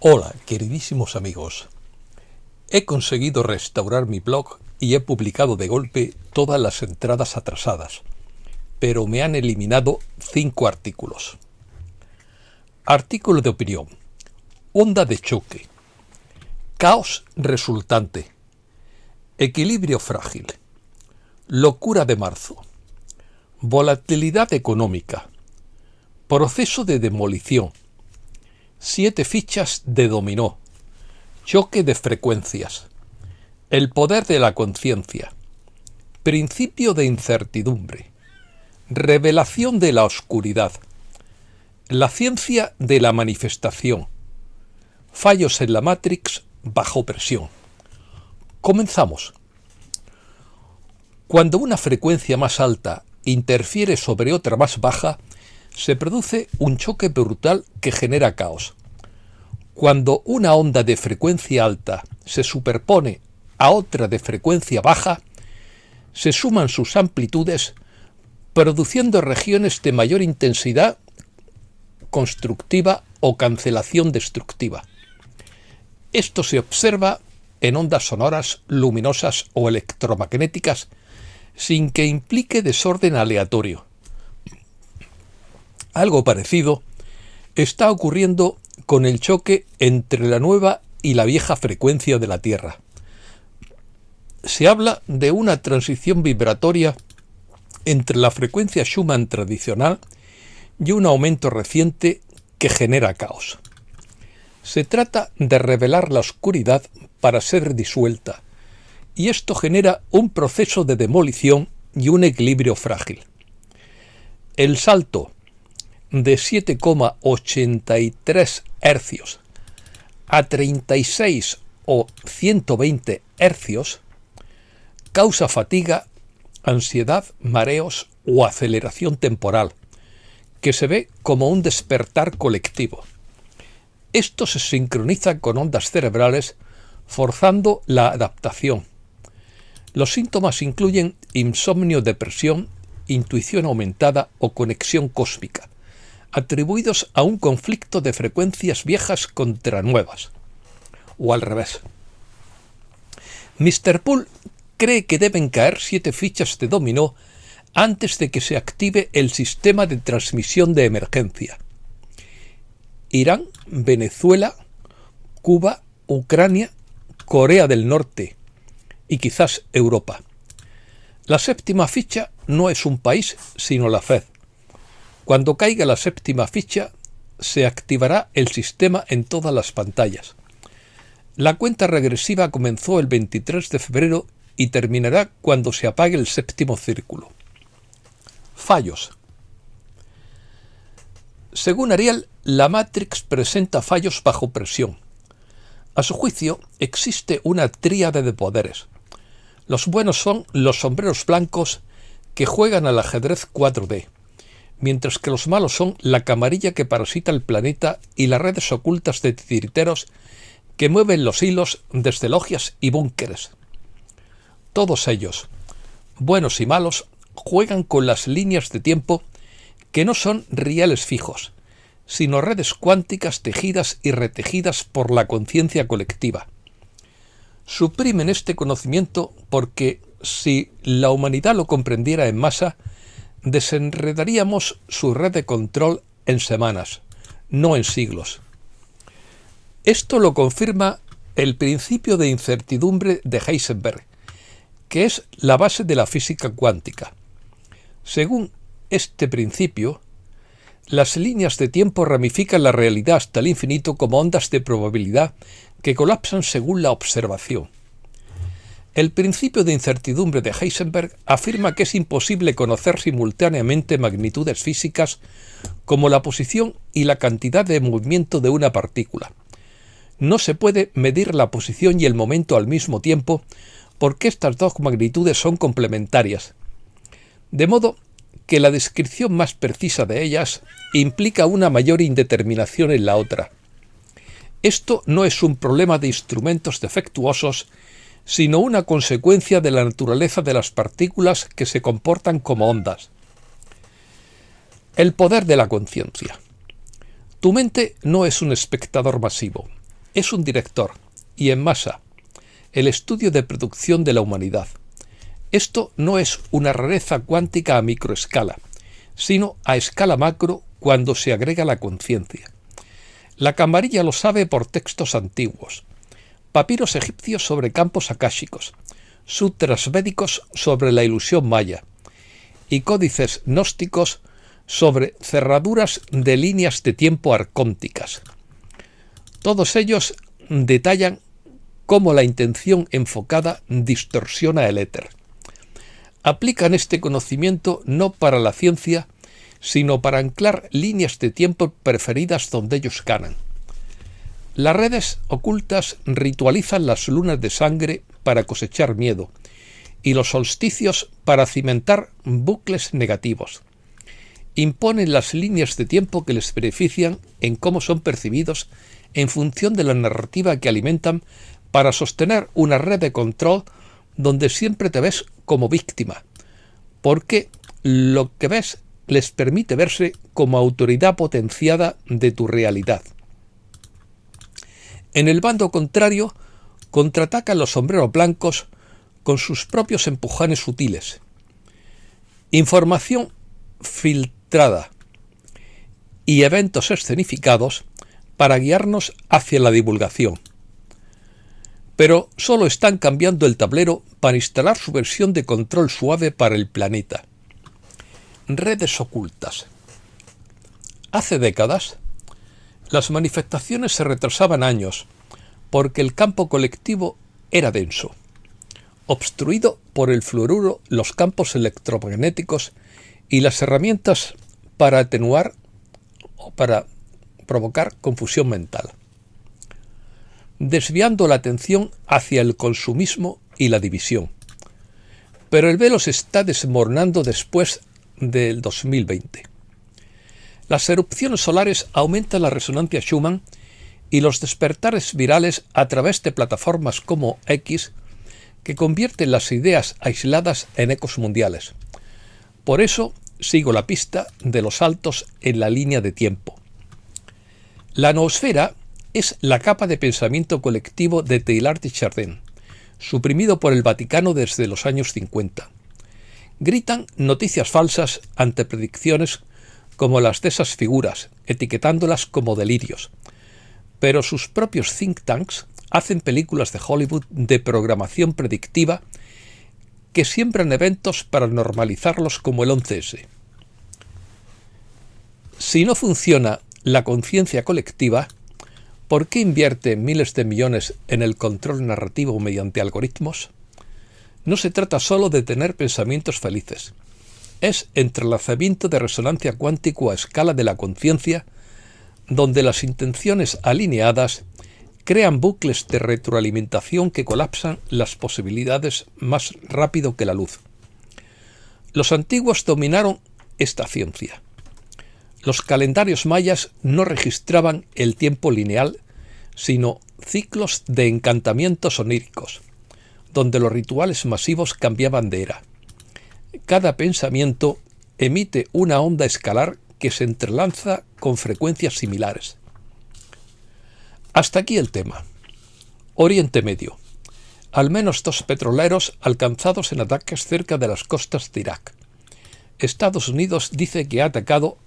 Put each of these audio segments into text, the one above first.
Hola, queridísimos amigos. He conseguido restaurar mi blog y he publicado de golpe todas las entradas atrasadas, pero me han eliminado 5 artículos. Artículo de opinión. Onda de choque. Caos resultante. Equilibrio frágil. Locura de marzo. Volatilidad económica. Proceso de demolición. 7 fichas de dominó. Choque de frecuencias. El poder de la conciencia. Principio de incertidumbre. Revelación de la oscuridad. La ciencia de la manifestación. Fallos en la Matrix bajo presión. Comenzamos. Cuando una frecuencia más alta interfiere sobre otra más baja, se produce un choque brutal que genera caos. Cuando una onda de frecuencia alta se superpone a otra de frecuencia baja, se suman sus amplitudes, produciendo regiones de mayor intensidad constructiva o cancelación destructiva. Esto se observa en ondas sonoras, luminosas o electromagnéticas, sin que implique desorden aleatorio. Algo parecido está ocurriendo con el choque entre la nueva y la vieja frecuencia de la Tierra. Se habla de una transición vibratoria entre la frecuencia Schumann tradicional y un aumento reciente que genera caos. Se trata de revelar la oscuridad para ser disuelta, y esto genera un proceso de demolición y un equilibrio frágil. El salto de 7,83 hercios a 36 o 120 hercios causa fatiga, ansiedad, mareos o aceleración temporal, que se ve como un despertar colectivo. Esto se sincroniza con ondas cerebrales, forzando la adaptación. Los síntomas incluyen insomnio, depresión, intuición aumentada o conexión cósmica, atribuidos a un conflicto de frecuencias viejas contra nuevas, o al revés. Mr. Poole cree que deben caer 7 fichas de dominó antes de que se active el sistema de transmisión de emergencia. Irán, Venezuela, Cuba, Ucrania, Corea del Norte y quizás Europa. La 7ª ficha no es un país, sino la Fed. Cuando caiga la 7ª ficha, se activará el sistema en todas las pantallas. La cuenta regresiva comenzó el 23 de febrero y terminará cuando se apague el 7º círculo. Fallos. Según Ariel, la Matrix presenta fallos bajo presión. A su juicio, existe una tríade de poderes. Los buenos son los sombreros blancos que juegan al ajedrez 4D, mientras que los malos son la camarilla que parasita el planeta y las redes ocultas de titiriteros que mueven los hilos desde logias y búnkeres. Todos ellos, buenos y malos, juegan con las líneas de tiempo que no son rieles fijos, sino redes cuánticas tejidas y retejidas por la conciencia colectiva. Suprimen este conocimiento porque, si la humanidad lo comprendiera en masa, desenredaríamos su red de control en semanas, no en siglos. Esto lo confirma el principio de incertidumbre de Heisenberg, que es la base de la física cuántica. Según este principio, las líneas de tiempo ramifican la realidad hasta el infinito como ondas de probabilidad que colapsan según la observación. El principio de incertidumbre de Heisenberg afirma que es imposible conocer simultáneamente magnitudes físicas como la posición y la cantidad de movimiento de una partícula. No se puede medir la posición y el momento al mismo tiempo porque estas dos magnitudes son complementarias, de modo que la descripción más precisa de ellas implica una mayor indeterminación en la otra. Esto no es un problema de instrumentos defectuosos, sino una consecuencia de la naturaleza de las partículas que se comportan como ondas. El poder de la conciencia. Tu mente no es un espectador masivo, es un director, y en masa, el estudio de producción de la humanidad. Esto no es una rareza cuántica a microescala, sino a escala macro cuando se agrega la conciencia. La camarilla lo sabe por textos antiguos, papiros egipcios sobre campos akáshicos, sutras védicos sobre la ilusión maya y códices gnósticos sobre cerraduras de líneas de tiempo arcónticas. Todos ellos detallan cómo la intención enfocada distorsiona el éter. Aplican este conocimiento no para la ciencia, sino para anclar líneas de tiempo preferidas donde ellos ganan. Las redes ocultas ritualizan las lunas de sangre para cosechar miedo y los solsticios para cimentar bucles negativos. Imponen las líneas de tiempo que les benefician en cómo son percibidos en función de la narrativa que alimentan para sostener una red de control donde siempre te ves como víctima, porque lo que ves les permite verse como autoridad potenciada de tu realidad. En el bando contrario, contraatacan los sombreros blancos con sus propios empujones sutiles. Información filtrada y eventos escenificados para guiarnos hacia la divulgación. Pero solo están cambiando el tablero para instalar su versión de control suave para el planeta. Redes ocultas. Hace décadas, las manifestaciones se retrasaban años porque el campo colectivo era denso, obstruido por el fluoruro, los campos electromagnéticos y las herramientas para atenuar o para provocar confusión mental, desviando la atención hacia el consumismo y la división. Pero el velo se está desmoronando después del 2020. Las erupciones solares aumentan la resonancia Schumann y los despertares virales a través de plataformas como X que convierten las ideas aisladas en ecos mundiales. Por eso sigo la pista de los saltos en la línea de tiempo. La noosfera es la capa de pensamiento colectivo de Teilhard de Chardin, suprimido por el Vaticano desde los años 50. Gritan noticias falsas ante predicciones como las de esas figuras, etiquetándolas como delirios. Pero sus propios think tanks hacen películas de Hollywood de programación predictiva que siembran eventos para normalizarlos como el 11S. Si no funciona la conciencia colectiva, ¿por qué invierte miles de millones en el control narrativo mediante algoritmos? No se trata solo de tener pensamientos felices. Es entrelazamiento de resonancia cuántico a escala de la conciencia, donde las intenciones alineadas crean bucles de retroalimentación que colapsan las posibilidades más rápido que la luz. Los antiguos dominaron esta ciencia. Los calendarios mayas no registraban el tiempo lineal, sino ciclos de encantamientos oníricos, donde los rituales masivos cambiaban de era. Cada pensamiento emite una onda escalar que se entrelaza con frecuencias similares. Hasta aquí el tema. Oriente Medio. Al menos 2 petroleros alcanzados en ataques cerca de las costas de Irak. Estados Unidos dice que ha atacado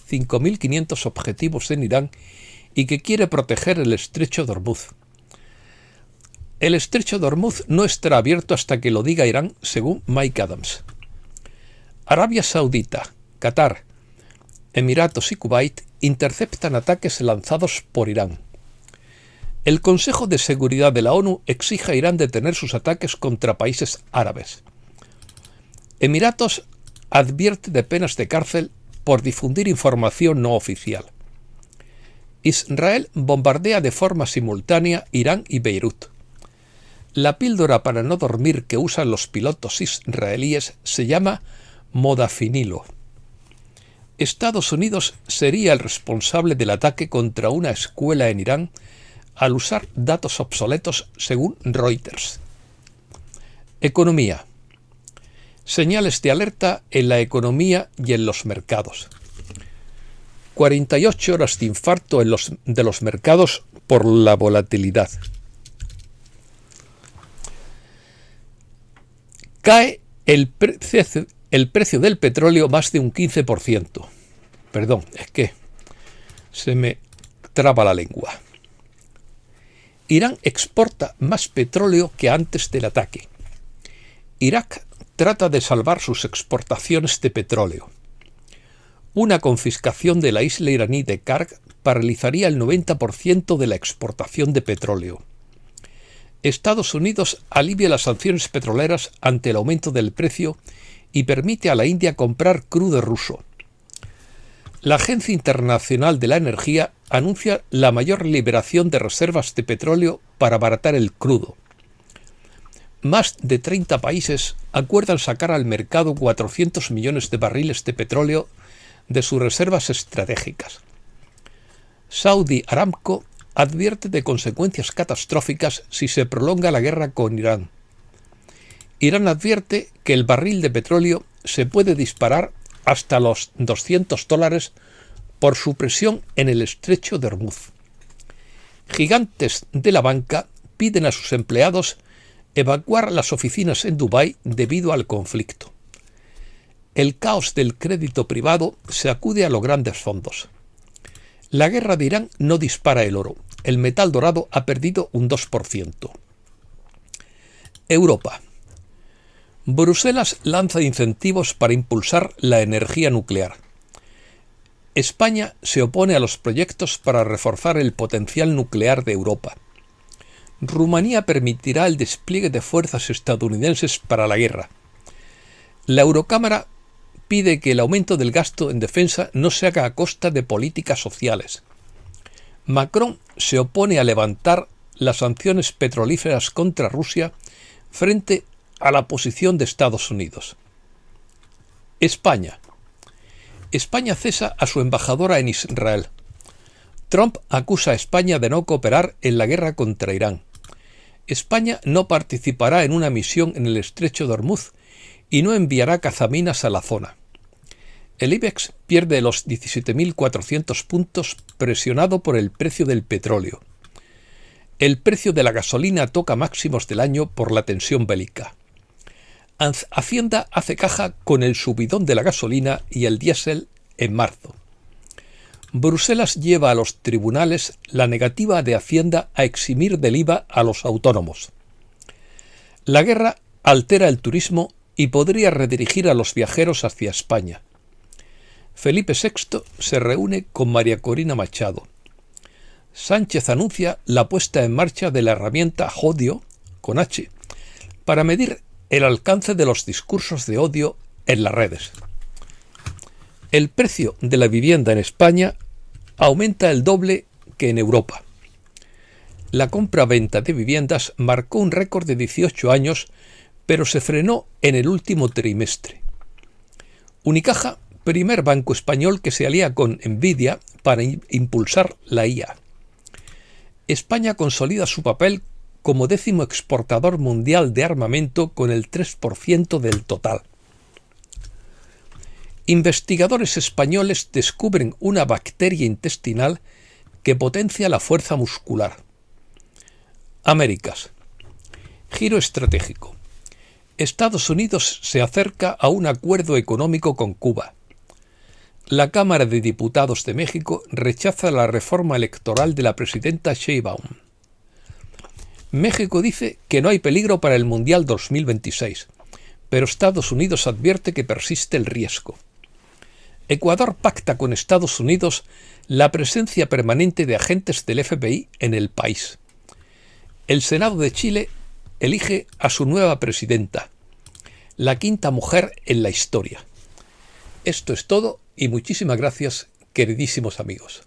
5.500 objetivos en Irán y que quiere proteger el estrecho de Hormuz. El estrecho de Hormuz no estará abierto hasta que lo diga Irán, según Mike Adams. Arabia Saudita, Qatar, Emiratos y Kuwait interceptan ataques lanzados por Irán. El Consejo de Seguridad de la ONU exige a Irán detener sus ataques contra países árabes. Emiratos advierte de penas de cárcel por difundir información no oficial. Israel bombardea de forma simultánea Irán y Beirut. La píldora para no dormir que usan los pilotos israelíes se llama modafinilo. Estados Unidos sería el responsable del ataque contra una escuela en Irán al usar datos obsoletos, según Reuters. Economía. Señales de alerta en la economía y en los mercados. 48 horas de infarto de los mercados por la volatilidad. Cae el precio del petróleo más de un 15%. Perdón, es que se me traba la lengua. Irán exporta más petróleo que antes del ataque. Irak trata de salvar sus exportaciones de petróleo. Una confiscación de la isla iraní de Karg paralizaría el 90% de la exportación de petróleo. Estados Unidos alivia las sanciones petroleras ante el aumento del precio y permite a la India comprar crudo ruso. La Agencia Internacional de la Energía anuncia la mayor liberación de reservas de petróleo para abaratar el crudo. Más de 30 países acuerdan sacar al mercado 400 millones de barriles de petróleo de sus reservas estratégicas. Saudi Aramco advierte de consecuencias catastróficas si se prolonga la guerra con Irán. Irán advierte que el barril de petróleo se puede disparar hasta los $200 por su presión en el estrecho de Hormuz. Gigantes de la banca piden a sus empleados evacuar las oficinas en Dubái debido al conflicto. El caos del crédito privado se acude a los grandes fondos. La guerra de Irán no dispara el oro. El metal dorado ha perdido un 2%. Europa. Bruselas lanza incentivos para impulsar la energía nuclear. España se opone a los proyectos para reforzar el potencial nuclear de Europa. Rumanía permitirá el despliegue de fuerzas estadounidenses para la guerra. La Eurocámara pide que el aumento del gasto en defensa no se haga a costa de políticas sociales. Macron se opone a levantar las sanciones petrolíferas contra Rusia frente a la posición de Estados Unidos. España. España cesa a su embajadora en Israel. Trump acusa a España de no cooperar en la guerra contra Irán. España no participará en una misión en el estrecho de Hormuz y no enviará cazaminas a la zona. El IBEX pierde los 17.400 puntos presionado por el precio del petróleo. El precio de la gasolina toca máximos del año por la tensión bélica. Hacienda hace caja con el subidón de la gasolina y el diésel en marzo. Bruselas lleva a los tribunales la negativa de Hacienda a eximir del IVA a los autónomos. La guerra altera el turismo y podría redirigir a los viajeros hacia España. Felipe VI se reúne con María Corina Machado. Sánchez anuncia la puesta en marcha de la herramienta Jodio, con H, para medir el alcance de los discursos de odio en las redes. El precio de la vivienda en España aumenta el doble que en Europa. La compra-venta de viviendas marcó un récord de 18 años, pero se frenó en el último trimestre. Unicaja, primer banco español que se alía con Nvidia para impulsar la IA. España consolida su papel como 10º exportador mundial de armamento con el 3% del total. Investigadores españoles descubren una bacteria intestinal que potencia la fuerza muscular. Américas. Giro estratégico. Estados Unidos se acerca a un acuerdo económico con Cuba. La Cámara de Diputados de México rechaza la reforma electoral de la presidenta Sheinbaum. México dice que no hay peligro para el Mundial 2026, pero Estados Unidos advierte que persiste el riesgo. Ecuador pacta con Estados Unidos la presencia permanente de agentes del FBI en el país. El Senado de Chile elige a su nueva presidenta, la 5ª mujer en la historia. Esto es todo y muchísimas gracias, queridísimos amigos.